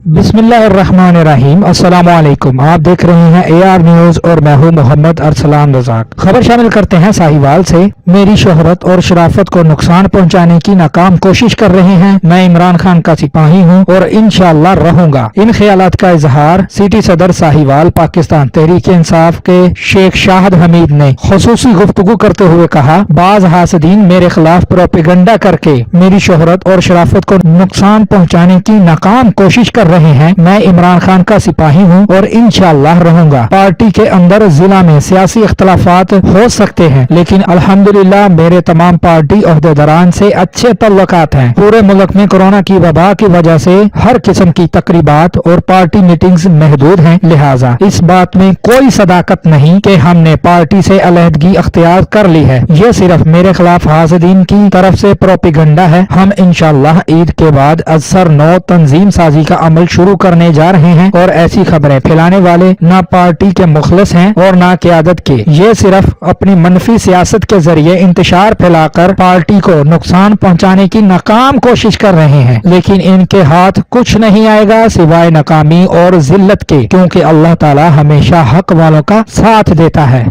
बिस्मिल्लाहिर्रहमानिर्रहीम। अस्सलाम वालेकुम। आप देख रहे हैं AR न्यूज और मैं हूं मोहम्मद अरसलान रज़ाक। खबर शामिल करते हैं साहिवाल से। मेरी शोहरत और शराफत को नुकसान पहुंचाने की नाकाम कोशिश कर रहे हैं। मैं इमरान खान का सिपाही हूं और इंशाअल्लाह रहूंगा। इन ख्यालात का इजहार सिटी सदर साहिवाल पाकिस्तान तहरीक इंसाफ के शेख शाहिद हमीद ने खुसूसी गुफ्तगू करते हुए कहा, बाज हासदीन मेरे खिलाफ प्रोपेगंडा करके मेरी शोहरत और शराफत को नुकसान पहुंचाने की नाकाम कोशिश कर रहे हैं। मैं इमरान खान का सिपाही हूं और इंशाअल्लाह रहूंगा। पार्टी के अंदर जिला में सियासी इख्तलाफात हो सकते हैं, लेकिन अल्हम्दुलिल्लाह मेरे तमाम पार्टी ओहदेदारान से अच्छे तल्लुकात हैं। पूरे मुल्क में कोरोना की वबा की वजह से हर किस्म की तकरीबात और पार्टी मीटिंग्स महदूद हैं, लिहाजा इस बात में कोई सदाकत नहीं कि हमने पार्टी से अलहदगी अख्तियार कर ली है। ये सिर्फ मेरे खिलाफ हासिदीन की तरफ से प्रोपेगंडा है। हम इंशाअल्लाह ईद के बाद असर 9 तंजीम साजी का अमल शुरू करने जा रहे हैं और ऐसी खबरें फैलाने वाले ना पार्टी के मुखलिस हैं और ना क़यादत के। ये सिर्फ अपनी मनफी सियासत के जरिए इंतशार फैलाकर पार्टी को नुकसान पहुंचाने की नाकाम कोशिश कर रहे हैं, लेकिन इनके हाथ कुछ नहीं आएगा सिवाय नाकामी और जिल्लत के, क्योंकि अल्लाह ताला हमेशा हक वालों का साथ देता है।